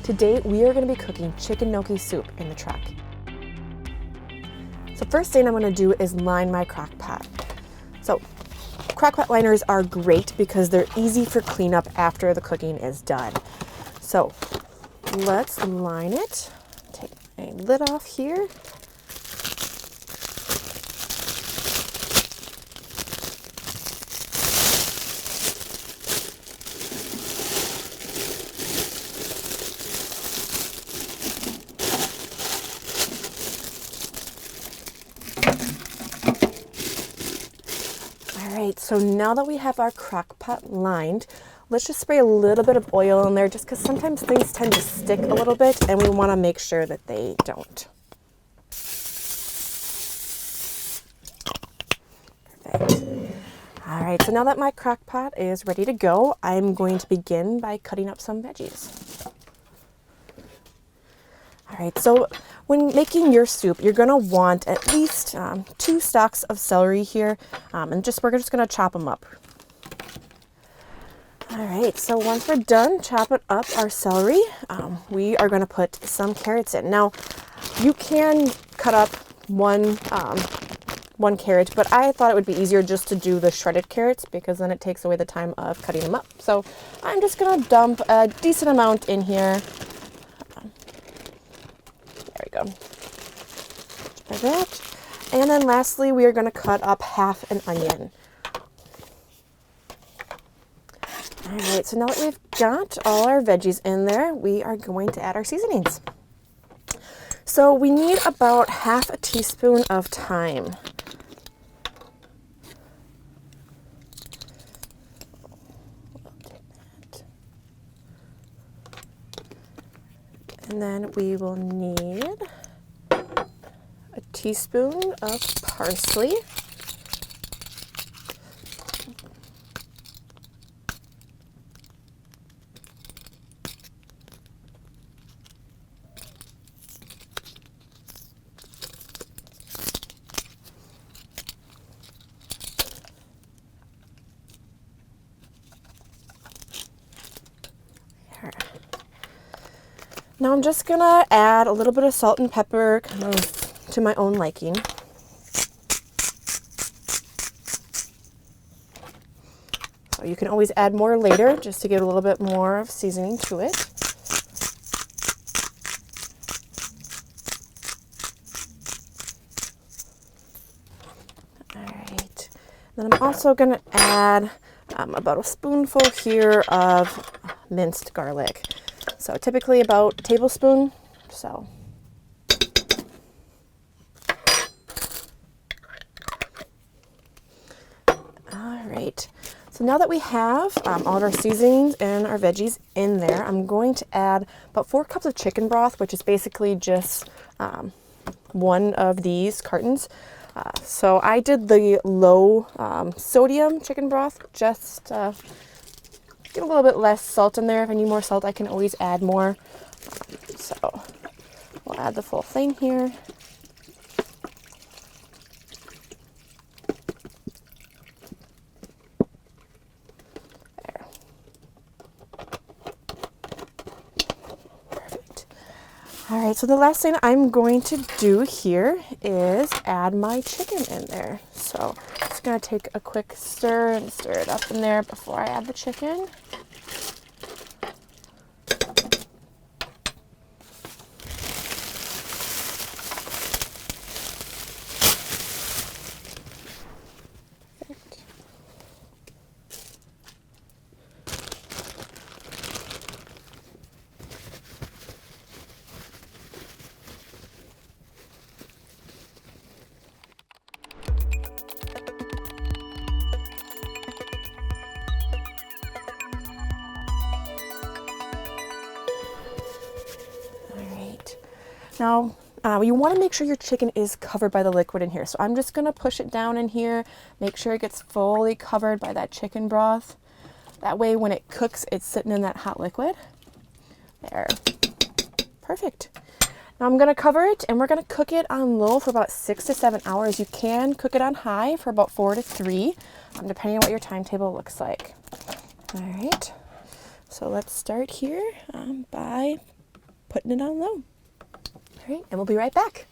Today we are going to be cooking chicken gnocchi soup in the truck. So first thing I'm going to do is line my crock pot. So crock pot liners are great because they're easy for cleanup after the cooking is done. So let's line it. Take my lid off here. Alright, so now that we have our crock pot lined, let's just spray a little bit of oil in there just because sometimes things tend to stick a little bit and we want to make sure that they don't. Perfect. Alright, so now that my crock pot is ready to go, I'm going to begin by cutting up some veggies. Alright, so when making your soup, you're going to want at least 2 stalks of celery here, and we're just going to chop them up. Alright, so once we're done chopping up our celery, we are going to put some carrots in. Now, you can cut up one carrot, but I thought it would be easier just to do the shredded carrots because then it takes away the time of cutting them up. So I'm just going to dump a decent amount in here. There we go. Like that. And then lastly, we are going to cut up half an onion. All right, so now that we've got all our veggies in there, we are going to add our seasonings. So we need about half a teaspoon of thyme. And then we will need a teaspoon of parsley. Now I'm just gonna add a little bit of salt and pepper kind of to my own liking. So you can always add more later just to get a little bit more of seasoning to it. All right. Then I'm also gonna add about a spoonful here of minced garlic. So typically about a tablespoon, so. All right, so now that we have all of our seasonings and our veggies in there, I'm going to add about 4 cups of chicken broth, which is basically just one of these cartons. So I did the low sodium chicken broth, just get a little bit less salt in there. If I need more salt, I can always add more. So we'll add the full thing here. There. Perfect. All right, so the last thing I'm going to do here is add my chicken in there. So I'm just gonna take a quick stir and stir it up in there before I add the chicken. Now, you want to make sure your chicken is covered by the liquid in here. So I'm just going to push it down in here, make sure it gets fully covered by that chicken broth. That way when it cooks, it's sitting in that hot liquid. There. Perfect. Now I'm going to cover it and we're going to cook it on low for about 6 to 7 hours. You can cook it on high for about 4 to 3, depending on what your timetable looks like. All right. So let's start here by putting it on low. All right, and we'll be right back.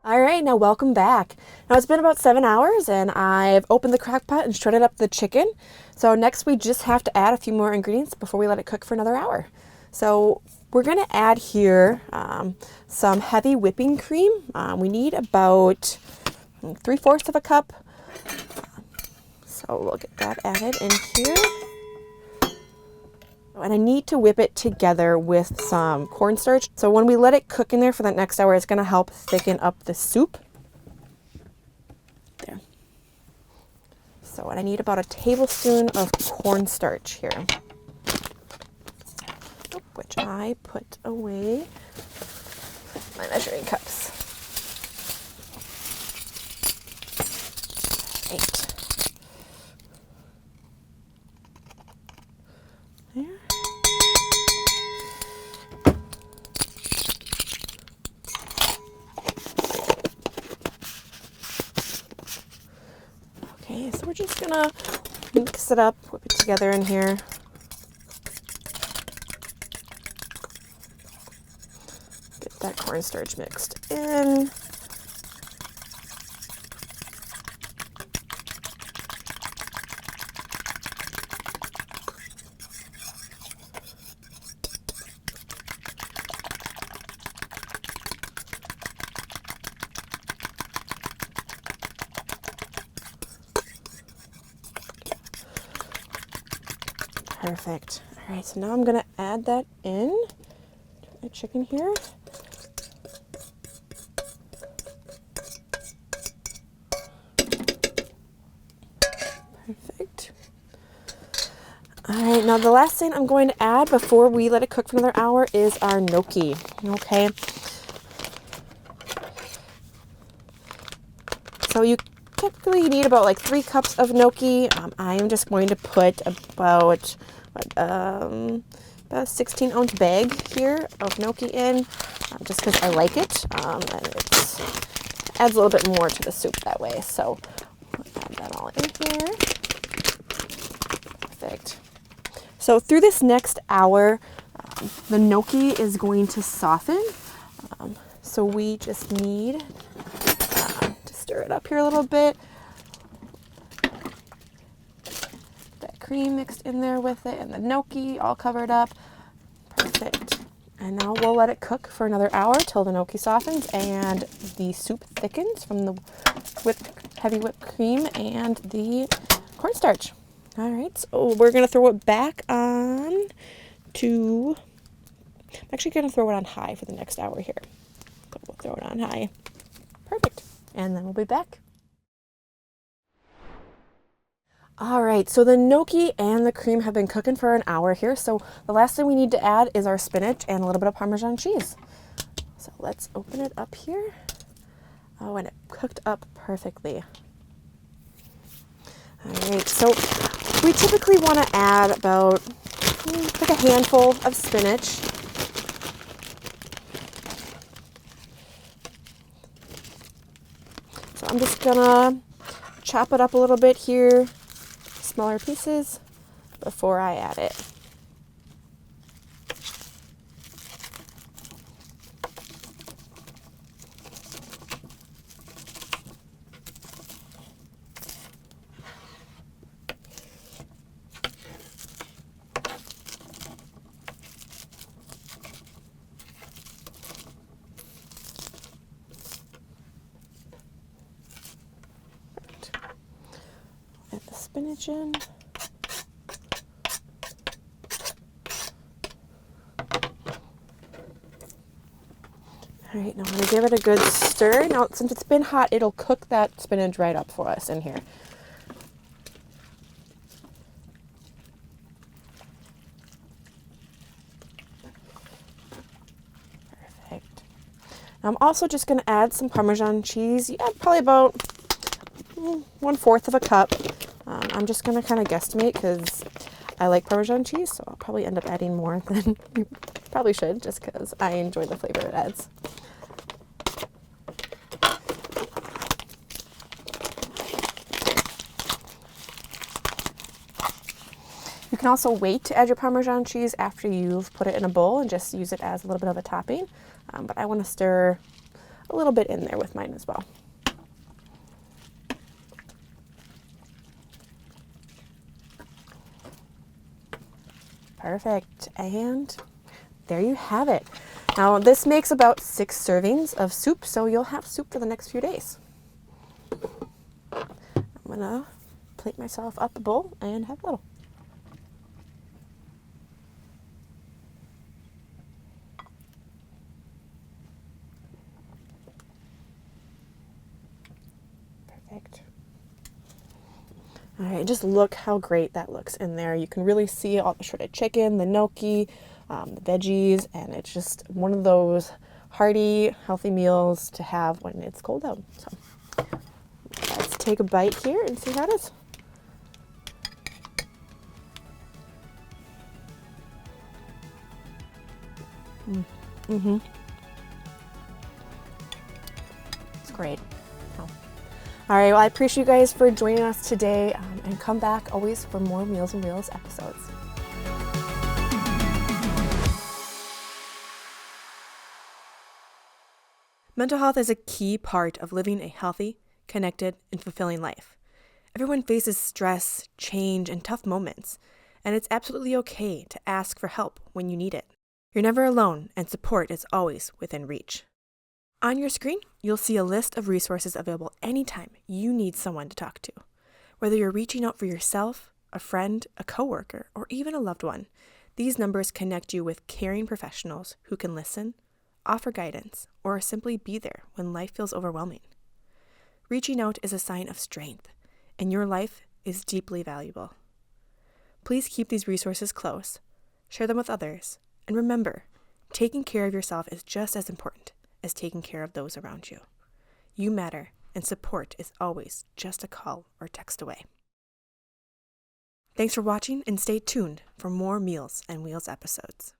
All right, now welcome back. Now it's been about 7 hours and I've opened the crock pot and shredded up the chicken. So next we just have to add a few more ingredients before we let it cook for another hour. So we're gonna add here some heavy whipping cream. We need about 3/4 of a cup. So we'll get that added in here. And I need to whip it together with some cornstarch. So when we let it cook in there for the next hour, it's going to help thicken up the soup. There. So and I need about a tablespoon of cornstarch here, which I put away my measuring cups. Right. There. Okay, so we're just gonna mix it up, whip it together in here. Get that cornstarch mixed in. Perfect. All right, so now I'm gonna add that in to the chicken here. Perfect. All right, now the last thing I'm going to add before we let it cook for another hour is our gnocchi. Okay. So you typically need about like 3 cups of gnocchi. I am just going to put about a 16-ounce bag here of gnocchi in, just because I like it, and it adds a little bit more to the soup that way. So I'll add that all in here. Perfect. So through this next hour, the gnocchi is going to soften. So we just need to stir it up here a little bit. Cream mixed in there with it and the gnocchi all covered up. Perfect. And now we'll let it cook for another hour till the gnocchi softens and the soup thickens from the heavy whipped cream and the cornstarch. All right, so we're gonna throw it back on to, I'm actually gonna throw it on high for the next hour here. So we'll throw it on high. Perfect. And then we'll be back. All right, so the gnocchi and the cream have been cooking for an hour here. So the last thing we need to add is our spinach and a little bit of Parmesan cheese. So let's open it up here. Oh, and it cooked up perfectly. All right, so we typically want to add about like a handful of spinach. So I'm just gonna chop it up a little bit here, smaller pieces, before I add it. Add the spinach in. All right, now I'm going to give it a good stir. Now, since it's been hot, it'll cook that spinach right up for us in here. Perfect. Now, I'm also just going to add some Parmesan cheese. Yeah, probably about 1/4 of a cup. I'm just going to kind of guesstimate because I like Parmesan cheese, so I'll probably end up adding more than you probably should, just because I enjoy the flavor it adds. You can also wait to add your Parmesan cheese after you've put it in a bowl and just use it as a little bit of a topping. But I want to stir a little bit in there with mine as well. Perfect. And there you have it. Now this makes about 6 servings of soup, so you'll have soup for the next few days. I'm gonna plate myself up a bowl and have a little. Perfect. All right, just look how great that looks in there. You can really see all the shredded chicken, the gnocchi, the veggies, and it's just one of those hearty, healthy meals to have when it's cold out. So let's take a bite here and see how it is. Mm-hmm. It's great. All right, well, I appreciate you guys for joining us today, and come back always for more Meals and Reels episodes. Mental health is a key part of living a healthy, connected, and fulfilling life. Everyone faces stress, change, and tough moments, and it's absolutely okay to ask for help when you need it. You're never alone, and support is always within reach. On your screen, you'll see a list of resources available anytime you need someone to talk to. Whether you're reaching out for yourself, a friend, a coworker, or even a loved one, these numbers connect you with caring professionals who can listen, offer guidance, or simply be there when life feels overwhelming. Reaching out is a sign of strength, and your life is deeply valuable. Please keep these resources close, share them with others, and remember, taking care of yourself is just as important as taking care of those around you. You matter, and support is always just a call or text away. Thanks for watching, and stay tuned for more Meals and Wheels episodes.